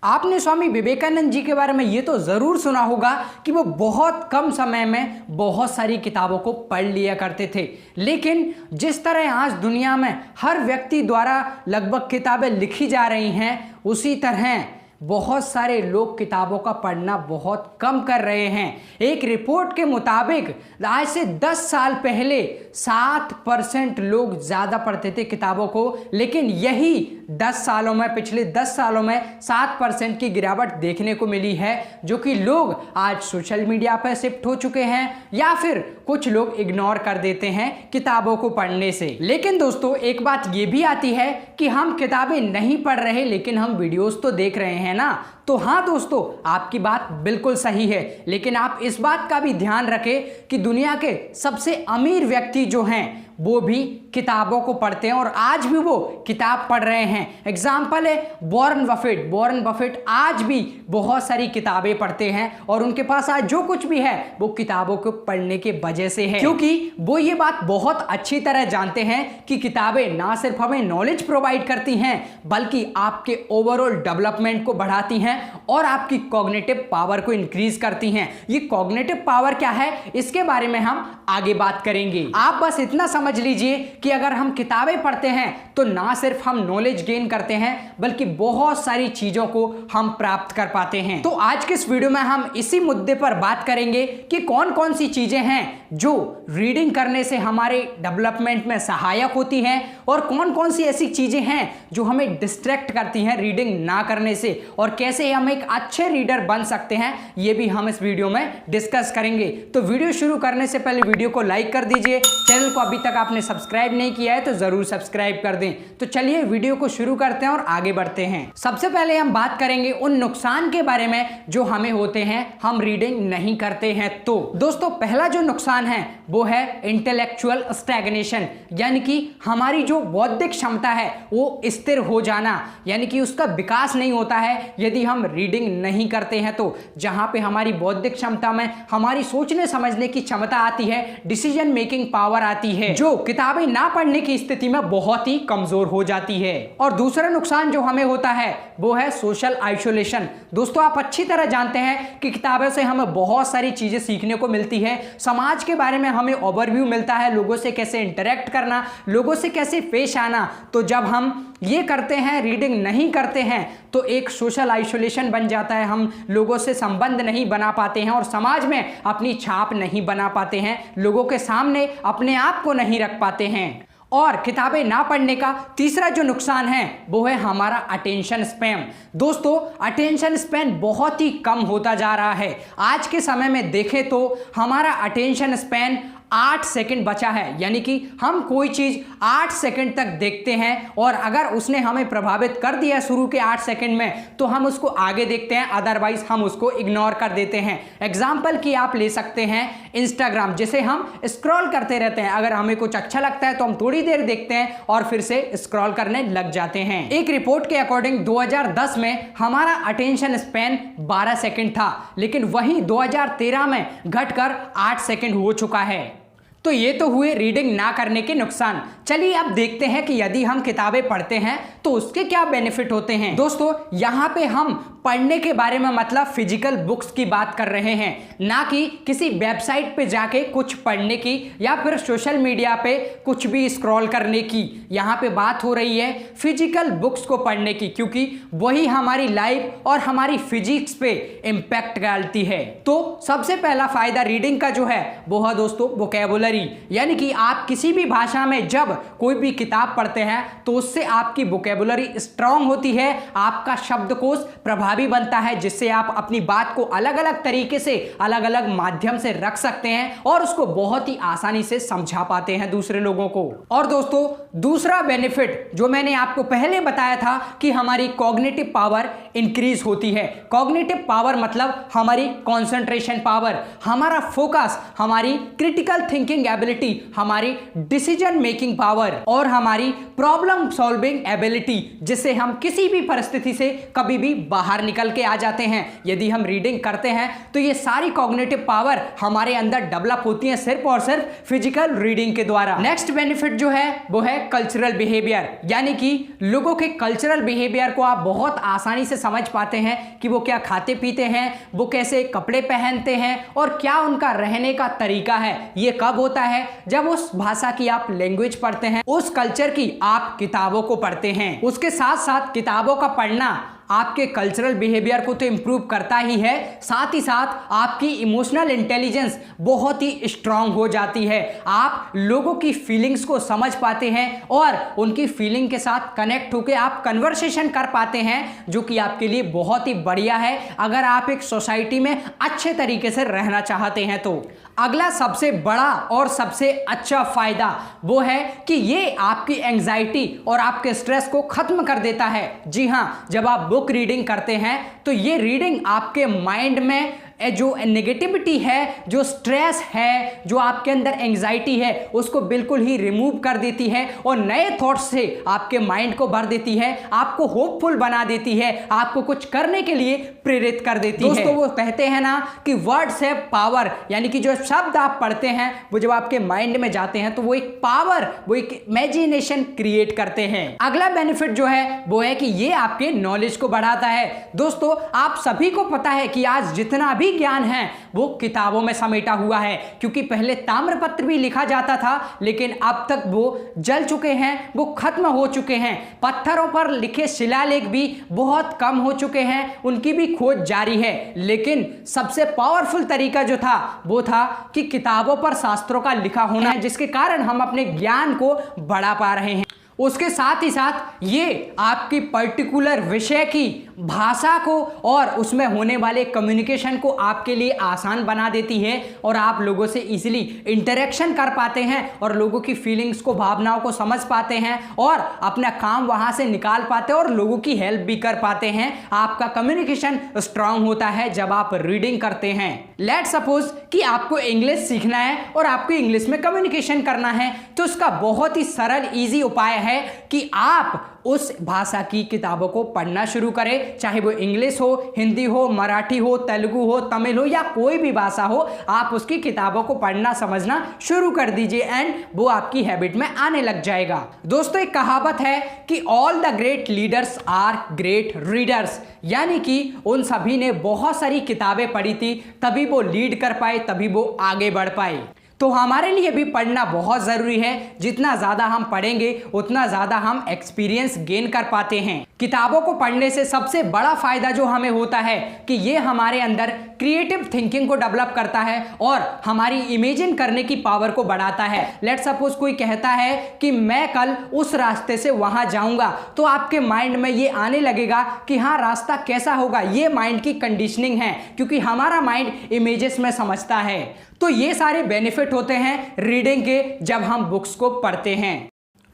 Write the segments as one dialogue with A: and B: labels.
A: आपने स्वामी विवेकानंद जी के बारे में ये तो ज़रूर सुना होगा कि वो बहुत कम समय में बहुत सारी किताबों को पढ़ लिया करते थे। लेकिन जिस तरह आज दुनिया में हर व्यक्ति द्वारा लगभग किताबें लिखी जा रही हैं, उसी तरह बहुत सारे लोग किताबों का पढ़ना बहुत कम कर रहे हैं। एक रिपोर्ट के मुताबिक आज से 10 साल पहले 7% लोग ज़्यादा पढ़ते थे किताबों को, लेकिन यही 10 सालों में, पिछले 10 सालों में 7% की गिरावट देखने को मिली है, जो कि लोग आज सोशल मीडिया पर शिफ्ट हो चुके हैं या फिर कुछ लोग इग्नोर कर देते हैं किताबों को पढ़ने से। लेकिन दोस्तों एक बात ये भी आती है कि हम किताबें नहीं पढ़ रहे लेकिन हम वीडियोस तो देख रहे हैं ना। तो हाँ दोस्तों, आपकी बात बिल्कुल सही है, लेकिन आप इस बात का भी ध्यान रखें कि दुनिया के सबसे अमीर व्यक्ति जो हैं वो भी किताबों को पढ़ते हैं और आज भी वो किताब पढ़ रहे हैं। एग्जाम्पल है वॉरेन बफेट। वॉरेन बफेट आज भी बहुत सारी किताबें पढ़ते हैं और उनके पास आज जो कुछ भी है वो किताबों को पढ़ने के वजह से है, क्योंकि वो ये बात बहुत अच्छी तरह जानते हैं कि किताबें ना सिर्फ हमें नॉलेज प्रोवाइड करती हैं बल्कि आपके ओवरऑल डेवलपमेंट को बढ़ाती हैं और आपकी कॉग्निटिव पावर को इंक्रीज करती हैं। ये कॉग्निटिव पावर क्या है, इसके बारे में हम आगे बात करेंगे। आप बस इतना समझ लीजिए कि अगर हम किताबें पढ़ते हैं तो ना सिर्फ हम नॉलेज गेन करते हैं बल्कि बहुत सारी चीजों को हम प्राप्त कर पाते हैं। तो आज के इस वीडियो में हम इसी मुद्दे पर बात करेंगे कि कौन कौन सी चीजें हैं जो रीडिंग करने से हमारे डेवलपमेंट में सहायक होती हैं और कौन कौन सी ऐसी चीजें हैं जो हमें डिस्ट्रैक्ट करती हैं रीडिंग ना करने से, और कैसे हम एक अच्छे रीडर बन सकते हैं, ये भी हम इस वीडियो में डिस्कस करेंगे। तो वीडियो शुरू करने से पहले वीडियो को लाइक कर दीजिए, चैनल को अभी तक आपने सब्सक्राइब नहीं किया है तो जरूर सब्सक्राइब कर दें। तो चलिए वीडियो को शुरू करते हैं और आगे बढ़ते हैं। सबसे पहले हम बात करेंगे उन नुकसान के बारे में जो हमें होते हैं हम रीडिंग नहीं करते हैं। तो दोस्तों पहला जो नुकसान है वो है इंटेलेक्चुअल स्टैग्नेशन, यानी कि हमारी जो बौद्धिक क्षमता है वो स्थिर हो जाना, यानी कि उसका विकास नहीं होता है यदि हम रीडिंग नहीं करते हैं। तो जहां पे हमारी बौद्धिक क्षमता में हमारी सोचने समझने की क्षमता आती है, डिसीजन मेकिंग पावर आती है, जो किताबें ना पढ़ने की स्थिति में बहुत ही कमजोर हो जाती है। और दूसरा नुकसान जो हमें होता है वो है सोशल आइसोलेशन। दोस्तों आप अच्छी तरह जानते हैं कि किताबों से हमें बहुत सारी चीजें सीखने को मिलती है, समाज के बारे में हमें ओवरव्यू मिलता है, लोगों से कैसे इंटरेक्ट करना, लोगों से कैसे पेश आना। तो जब हम ये करते हैं, रीडिंग नहीं करते हैं, तो एक सोशल आइसोलेशन बन जाता है, हम लोगों से संबंध नहीं बना पाते हैं और समाज में अपनी छाप नहीं बना पाते हैं, लोगों के सामने अपने आप को नहीं रख पाते हैं। और किताबें ना पढ़ने का तीसरा जो नुकसान है वो है हमारा अटेंशन स्पैन। दोस्तों अटेंशन स्पैन बहुत ही कम होता जा रहा है। आज के समय में देखें तो हमारा अटेंशन स्पैन 8 सेकंड बचा है, यानी कि हम कोई चीज 8 सेकंड तक देखते हैं और अगर उसने हमें प्रभावित कर दिया शुरू के 8 सेकंड में तो हम उसको आगे देखते हैं, अदरवाइज हम उसको इग्नोर कर देते हैं। एग्जाम्पल की आप ले सकते हैं इंस्टाग्राम, जिसे हम स्क्रॉल करते रहते हैं, अगर हमें कुछ अच्छा लगता है तो हम थोड़ी देर देखते हैं और फिर से स्क्रॉल करने लग जाते हैं। एक रिपोर्ट के अकॉर्डिंग 2010 में हमारा अटेंशन स्पैन 12 सेकंड था, लेकिन वहीं 2013 में घटकर 8 सेकंड हो चुका है। तो ये तो हुए रीडिंग ना करने के नुकसान। चलिए अब देखते हैं कि यदि हम किताबें पढ़ते हैं तो उसके क्या बेनिफिट होते हैं। दोस्तों यहाँ पे हम पढ़ने के बारे में मतलब फिजिकल बुक्स की बात कर रहे हैं, ना कि किसी वेबसाइट पे जाके कुछ पढ़ने की या फिर सोशल मीडिया पे कुछ भी स्क्रॉल करने की। यहाँ पे बात हो रही है फिजिकल बुक्स को पढ़ने की, क्योंकि वही हमारी लाइफ और हमारी फिजिक्स पे इम्पैक्ट डालती है। तो सबसे पहला फायदा रीडिंग का जो है वो है दोस्तों वोकैबुलरी, यानी कि आप किसी भी भाषा में जब कोई भी किताब पढ़ते हैं तो उससे आपकी वोकैबुलरी स्ट्रांग होती है, आपका शब्दकोश प्रभावी बनता है, जिससे आप अपनी बात को अलग अलग तरीके से अलग अलग माध्यम से रख सकते हैं और उसको बहुत ही आसानी से समझा पाते हैं दूसरे लोगों को। और दोस्तों दूसरा बेनिफिट जो मैंने आपको पहले बताया था कि हमारी कॉग्निटिव पावर इंक्रीज होती है। कॉग्निटिव पावर मतलब हमारी कंसंट्रेशन पावर, हमारा फोकस, हमारी क्रिटिकल थिंकिंग एबिलिटी, हमारी डिसीजन मेकिंग पावर और हमारी प्रॉब्लम सॉल्विंग एबिलिटी, जिससे हम किसी भी परिस्थिति से कभी भी बाहर बाहर निकल के आ जाते हैं। यदि हम रीडिंग करते हैं तो ये सारी कॉग्निटिव पावर हमारे अंदर डेवलप होती है सिर्फ और सिर्फ फिजिकल रीडिंग के द्वारा। नेक्स्ट बेनिफिट जो है वो है कल्चरल बिहेवियर, यानी कि लोगों के कल्चरल बिहेवियर को आप बहुत आसानी से समझ पाते हैं कि वो क्या खाते पीते हैं, वो कैसे कपड़े पहनते हैं और क्या उनका रहने का तरीका है। ये कब होता है? जब उस भाषा की आप लैंग्वेज पढ़ते हैं, उस कल्चर की आप किताबों को पढ़ते हैं। उसके साथ साथ किताबों का पढ़ना आपके कल्चरल बिहेवियर को तो इंप्रूव करता ही है, साथ ही साथ आपकी इमोशनल इंटेलिजेंस बहुत ही स्ट्रांग हो जाती है। आप लोगों की फीलिंग्स को समझ पाते हैं और उनकी फीलिंग के साथ कनेक्ट होकर आप कन्वर्सेशन कर पाते हैं, जो कि आपके लिए बहुत ही बढ़िया है अगर आप एक सोसाइटी में अच्छे तरीके से रहना चाहते हैं। तो अगला सबसे बड़ा और सबसे अच्छा फायदा वो है कि ये आपकी एंजाइटी और आपके स्ट्रेस को खत्म कर देता है। जी हाँ, जब आप बुक रीडिंग करते हैं तो ये रीडिंग आपके माइंड में जो नेगेटिविटी है, जो स्ट्रेस है, जो आपके अंदर एंजाइटी है, उसको बिल्कुल ही रिमूव कर देती है और नए थॉट्स से आपके माइंड को भर देती है, आपको होपफुल बना देती है, आपको कुछ करने के लिए प्रेरित कर देती है। दोस्तों, वो कहते हैं ना कि वर्ड्स है पावर, यानी कि जो शब्द आप पढ़ते हैं वो जब आपके माइंड में जाते हैं तो वो एक पावर, वो एक इमेजिनेशन क्रिएट करते हैं। अगला बेनिफिट जो है वो है कि ये आपके नॉलेज को बढ़ाता है। दोस्तों, आप सभी को पता है कि आज जितना भी ज्ञान है वो किताबों में समेटा हुआ है, क्योंकि पहले ताम्रपत्र भी लिखा जाता था लेकिन अब तक वो जल चुके हैं, वो खत्म हो चुके हैं। पत्थरों पर लिखे शिलालेख भी बहुत कम हो चुके हैं, उनकी भी खोज जारी है। लेकिन सबसे पावरफुल तरीका जो था वो था कि किताबों पर शास्त्रों का लिखा होना है, जिसके कारण हम अपने ज्ञान को बढ़ा पा रहे हैं। उसके साथ ही साथ ये आपकी पर्टिकुलर विषय की भाषा को और उसमें होने वाले कम्युनिकेशन को आपके लिए आसान बना देती है और आप लोगों से इजीली इंटरेक्शन कर पाते हैं और लोगों की फीलिंग्स को, भावनाओं को समझ पाते हैं और अपना काम वहां से निकाल पाते हैं और लोगों की हेल्प भी कर पाते हैं। आपका कम्युनिकेशन स्ट्रांग होता है जब आप रीडिंग करते हैं। लेट्स सपोज कि आपको इंग्लिश सीखना है और आपको इंग्लिश में कम्युनिकेशन करना है, तो इसका बहुत ही सरल ईजी उपाय है कि आप उस भाषा की किताबों को पढ़ना शुरू करें, चाहे वो इंग्लिश हो, हिंदी हो, मराठी हो, तेलुगु हो, तमिल हो या कोई भी भाषा हो, आप उसकी किताबों को पढ़ना समझना शुरू कर दीजिए एंड वो आपकी हैबिट में आने लग जाएगा। दोस्तों, एक कहावत है कि all the great leaders are great readers, यानी कि उन सभी ने बहुत सारी किताबें पढ़ी थी तभी वो लीड कर पाए, तभी वो आगे बढ़ पाए। तो हमारे लिए भी पढ़ना बहुत ज़रूरी है। जितना ज़्यादा हम पढ़ेंगे उतना ज़्यादा हम एक्सपीरियंस गेन कर पाते हैं। किताबों को पढ़ने से सबसे बड़ा फ़ायदा जो हमें होता है कि ये हमारे अंदर क्रिएटिव थिंकिंग को डेवलप करता है और हमारी इमेजिन करने की पावर को बढ़ाता है। लेट्स सपोज कोई कहता है कि मैं कल उस रास्ते से वहाँ जाऊँगा, तो आपके माइंड में ये आने लगेगा कि हाँ, रास्ता कैसा होगा। ये माइंड की कंडीशनिंग है, क्योंकि हमारा माइंड इमेजेस में समझता है। तो ये सारे बेनिफिट होते हैं रीडिंग के जब हम बुक्स को पढ़ते हैं।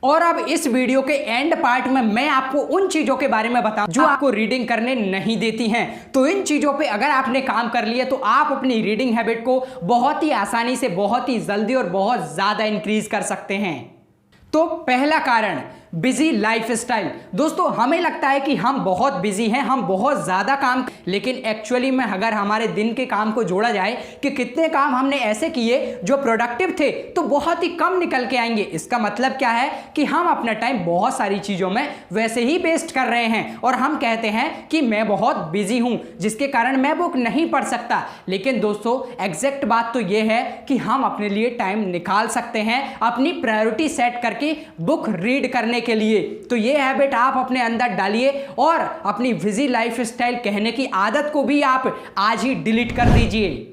A: और अब इस वीडियो के एंड पार्ट में मैं आपको उन चीजों के बारे में बताऊं जो आपको रीडिंग करने नहीं देती हैं। तो इन चीजों पे अगर आपने काम कर लिया तो आप अपनी रीडिंग हैबिट को बहुत ही आसानी से, बहुत ही जल्दी और बहुत ज्यादा इंक्रीज कर सकते हैं। तो पहला कारण, बिजी लाइफस्टाइल। दोस्तों, हमें लगता है कि हम बहुत बिजी हैं, हम बहुत ज़्यादा काम, लेकिन एक्चुअली में अगर हमारे दिन के काम को जोड़ा जाए कि कितने काम हमने ऐसे किए जो प्रोडक्टिव थे, तो बहुत ही कम निकल के आएंगे। इसका मतलब क्या है कि हम अपना टाइम बहुत सारी चीज़ों में वैसे ही वेस्ट कर रहे हैं और हम कहते हैं कि मैं बहुत बिजी हूं, जिसके कारण मैं बुक नहीं पढ़ सकता। लेकिन दोस्तों, एग्जैक्ट बात तो यह है कि हम अपने लिए टाइम निकाल सकते हैं अपनी प्रायोरिटी सेट करके बुक रीड करने के लिए। तो ये हैबिट आप अपने अंदर डालिए और अपनी बिजी लाइफस्टाइल कहने की आदत को भी आप आज ही डिलीट कर दीजिए।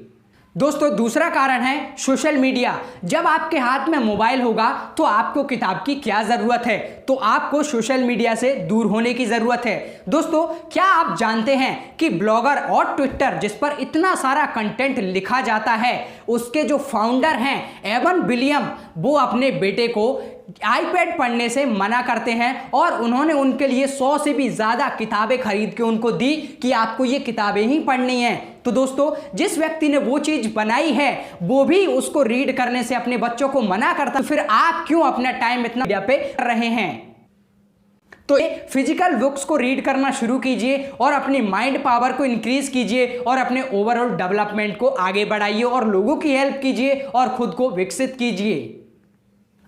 A: दोस्तों, दूसरा कारण है सोशल मीडिया। जब आपके हाथ में मोबाइल होगा तो आपको किताब की क्या ज़रूरत है, तो आपको सोशल मीडिया से दूर होने की ज़रूरत है। दोस्तों, क्या आप जानते हैं कि ब्लॉगर और ट्विटर जिस पर इतना सारा कंटेंट लिखा जाता है, उसके जो फाउंडर हैं एवन विलियम, वो अपने बेटे को आईपैड पढ़ने से मना करते हैं और उन्होंने उनके लिए 100 से भी ज़्यादा किताबें खरीद के उनको दी कि आपको ये किताबें ही पढ़नी हैं। तो दोस्तों, जिस व्यक्ति ने वो चीज़ बनाई है वो भी उसको रीड करने से अपने बच्चों को मना करता, तो फिर आप क्यों अपना टाइम इतना मीडिया पे कर रहे हैं। तो फिजिकल बुक्स को रीड करना शुरू कीजिए और अपनी माइंड पावर को इंक्रीज कीजिए और अपने ओवरऑल डेवलपमेंट को आगे बढ़ाइए और लोगों की हेल्प कीजिए और खुद को विकसित कीजिए।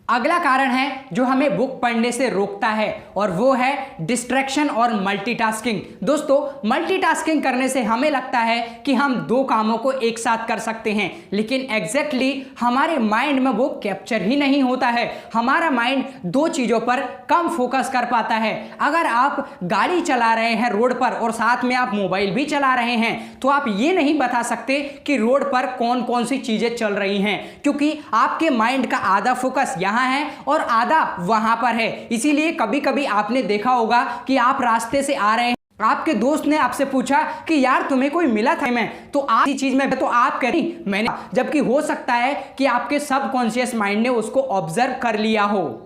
A: अगला कारण है जो हमें बुक पढ़ने से रोकता है और वो है डिस्ट्रैक्शन और मल्टीटास्किंग। दोस्तों, मल्टीटास्किंग करने से हमें लगता है कि हम दो कामों को एक साथ कर सकते हैं, लेकिन एग्जैक्टली हमारे माइंड में वो कैप्चर ही नहीं होता है। हमारा माइंड दो चीज़ों पर कम फोकस कर पाता है। अगर आप गाड़ी चला रहे हैं रोड पर और साथ में आप मोबाइल भी चला रहे हैं तो आप ये नहीं बता सकते कि रोड पर कौन कौन सी चीज़ें चल रही हैं, क्योंकि आपके माइंड का आधा फोकस है और आधा वहां पर है। इसीलिए कभी कभी आपने देखा होगा कि आप रास्ते से आ रहे हैं, आपके दोस्त ने आपसे पूछा कि यार तुम्हें कोई मिला था मैं, तो आप इस चीज में तो आप कह रही मैंने, जबकि हो सकता है कि आपके सबकॉन्शियस माइंड ने उसको ऑब्जर्व कर लिया हो।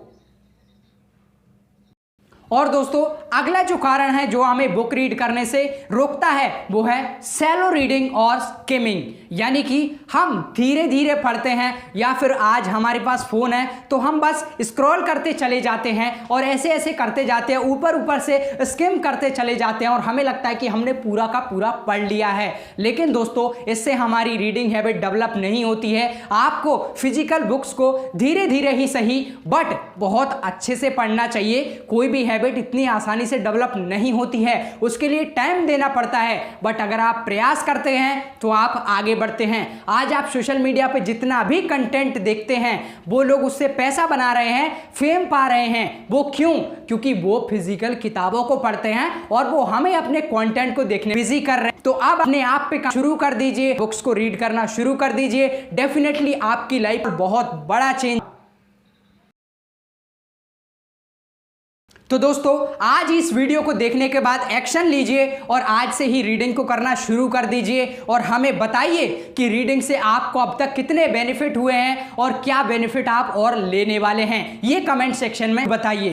A: और दोस्तों, अगला जो कारण है जो हमें बुक रीड करने से रोकता है वो है शैलो रीडिंग और स्किमिंग, यानी कि हम धीरे धीरे पढ़ते हैं या फिर आज हमारे पास फोन है तो हम बस स्क्रॉल करते चले जाते हैं और ऐसे ऐसे करते जाते हैं, ऊपर ऊपर से स्किम करते चले जाते हैं और हमें लगता है कि हमने पूरा का पूरा पढ़ लिया है। लेकिन दोस्तों, इससे हमारी रीडिंग हैबिट डेवलप नहीं होती है। आपको फिजिकल बुक्स को धीरे धीरे ही सही बट बहुत अच्छे से पढ़ना चाहिए। कोई भी हैबिट इतनी आसानी से डेवलप नहीं होती है, उसके लिए टाइम देना पड़ता है, बट अगर आप प्रयास करते हैं तो आप आगे बढ़ते हैं। आज आप सोशल मीडिया पे जितना भी कंटेंट देखते हैं वो लोग उससे पैसा बना रहे हैं, फेम पा रहे हैं। वो क्यों? क्योंकि वो फिजिकल किताबों को पढ़ते हैं और वो हमें अपने कंटेंट को देखने बिजी कर रहे हैं। तो अब अपने आप पे शुरू कर दीजिए, बुक्स को रीड करना शुरू कर दीजिए। डेफिनेटली आपकी लाइफ में बहुत बड़ा चेंज। तो दोस्तों, आज इस वीडियो को देखने के बाद एक्शन लीजिए और आज से ही रीडिंग को करना शुरू कर दीजिए और हमें बताइए कि रीडिंग से आपको अब तक कितने बेनिफिट हुए हैं और क्या बेनिफिट आप और लेने वाले हैं, ये कमेंट सेक्शन में बताइए।